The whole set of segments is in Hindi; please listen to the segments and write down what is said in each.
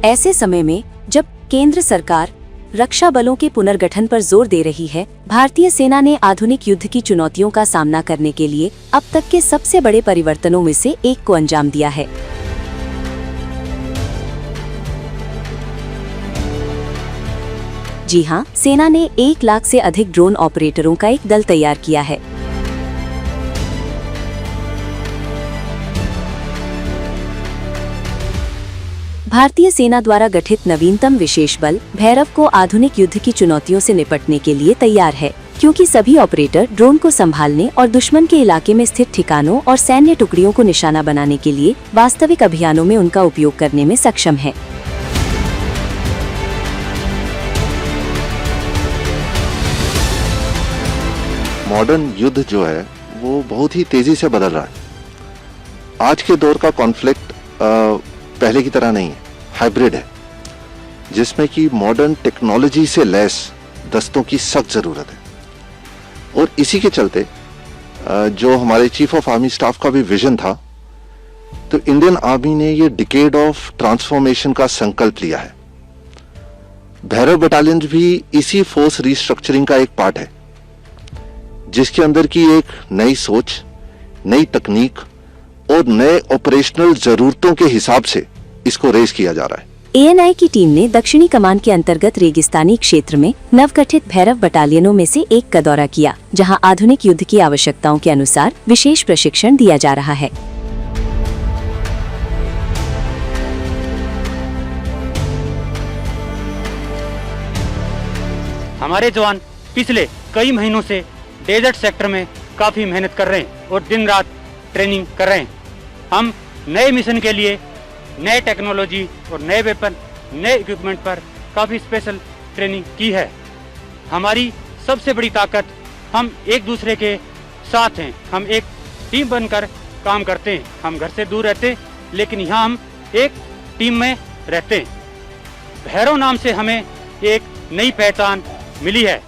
ऐसे समय में जब केंद्र सरकार रक्षा बलों के पुनर्गठन पर जोर दे रही है, भारतीय सेना ने आधुनिक युद्ध की चुनौतियों का सामना करने के लिए अब तक के सबसे बड़े परिवर्तनों में से एक को अंजाम दिया है। जी हां, सेना ने 1 लाख से अधिक ड्रोन ऑपरेटरों का एक दल तैयार किया है। भारतीय सेना द्वारा गठित नवीनतम विशेष बल भैरव को आधुनिक युद्ध की चुनौतियों से निपटने के लिए तैयार है, क्योंकि सभी ऑपरेटर ड्रोन को संभालने और दुश्मन के इलाके में स्थित ठिकानों और सैन्य टुकड़ियों को निशाना बनाने के लिए वास्तविक अभियानों में उनका उपयोग करने में सक्षम है। मॉडर्न युद्ध जो है वो बहुत ही तेजी से बदल रहा है। आज के दौर का कॉन्फ्लिक्ट पहले की तरह नहीं है, हाइब्रिड है, जिसमें कि मॉडर्न टेक्नोलॉजी से लैस दस्तों की सख्त ज़रूरत है। और इसी के चलते जो हमारे चीफ ऑफ आर्मी स्टाफ का भी विजन था, तो इंडियन आर्मी ने ये डिकेड ऑफ ट्रांसफॉर्मेशन का संकल्प लिया है। भैरव बटालियन भी इसी फोर्स रिस्ट्रक्चरिंग का एक पार्ट है, जिसके अंदर की एक नई सोच, नई तकनीक और नए ऑपरेशनल जरूरतों के हिसाब से इसको रेस किया जा रहा है। ANI की टीम ने दक्षिणी कमान के अंतर्गत रेगिस्तानी क्षेत्र में नवगठित भैरव बटालियनों में से एक का दौरा किया, जहां आधुनिक युद्ध की आवश्यकताओं के अनुसार विशेष प्रशिक्षण दिया जा रहा है। हमारे जवान पिछले कई महीनों से डेजर्ट सेक्टर में काफी मेहनत कर रहे हैं और दिन रात ट्रेनिंग कर रहे हैं। हम नए मिशन के लिए नए टेक्नोलॉजी और नए वेपन, नए इक्विपमेंट पर काफ़ी स्पेशल ट्रेनिंग की है। हमारी सबसे बड़ी ताकत हम एक दूसरे के साथ हैं, हम एक टीम बनकर काम करते हैं। हम घर से दूर रहते हैं, लेकिन यहाँ हम एक टीम में रहते हैं। भैरव नाम से हमें एक नई पहचान मिली है।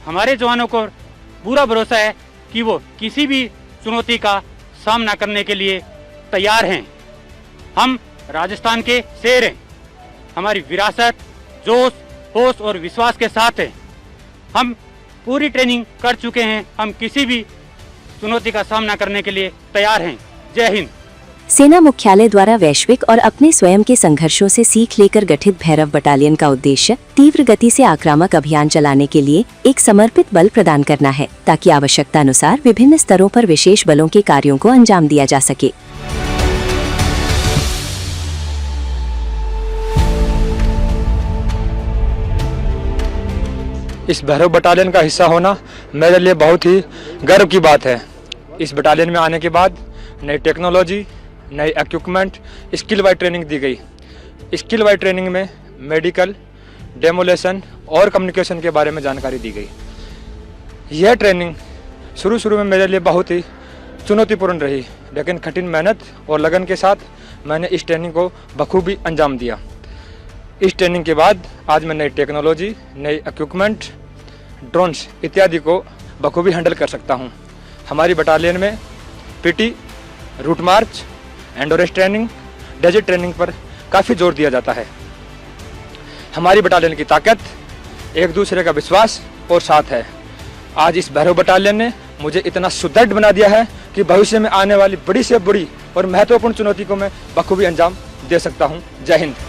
हमारे जवानों को पूरा भरोसा है कि वो किसी भी चुनौती का सामना करने के लिए तैयार हैं। हम राजस्थान के शेर हैं। हमारी विरासत, जोश, होश और विश्वास के साथ है। हम पूरी ट्रेनिंग कर चुके हैं। हम किसी भी चुनौती का सामना करने के लिए तैयार हैं। जय हिंद। सेना मुख्यालय द्वारा वैश्विक और अपने स्वयं के संघर्षों से सीख लेकर गठित भैरव बटालियन का उद्देश्य तीव्र गति से आक्रामक अभियान चलाने के लिए एक समर्पित बल प्रदान करना है, ताकि आवश्यकता अनुसार विभिन्न स्तरों पर विशेष बलों के कार्यों को अंजाम दिया जा सके। इस भैरव बटालियन का हिस्सा होना मेरे लिए बहुत ही गर्व की बात है। इस बटालियन में आने के बाद नई टेक्नोलॉजी, नई इक्विपमेंट, स्किल वाइज ट्रेनिंग दी गई। स्किल वाइज ट्रेनिंग में मेडिकल, डेमोलेशन और कम्युनिकेशन के बारे में जानकारी दी गई। यह ट्रेनिंग शुरू में मेरे लिए बहुत ही चुनौतीपूर्ण रही, लेकिन कठिन मेहनत और लगन के साथ मैंने इस ट्रेनिंग को बखूबी अंजाम दिया। इस ट्रेनिंग के बाद आज मैं नई टेक्नोलॉजी, नई इक्विपमेंट, ड्रोन्स इत्यादि को बखूबी हैंडल कर सकता हूँ। हमारी बटालियन में PT, route march, endurance training, desert training पर काफ़ी जोर दिया जाता है। हमारी बटालियन की ताकत एक दूसरे का विश्वास और साथ है। आज इस भैरव बटालियन ने मुझे इतना सुदृढ़ बना दिया है कि भविष्य में आने वाली बड़ी से बड़ी और महत्वपूर्ण चुनौती को मैं बखूबी अंजाम दे सकता हूँ। जय हिंद।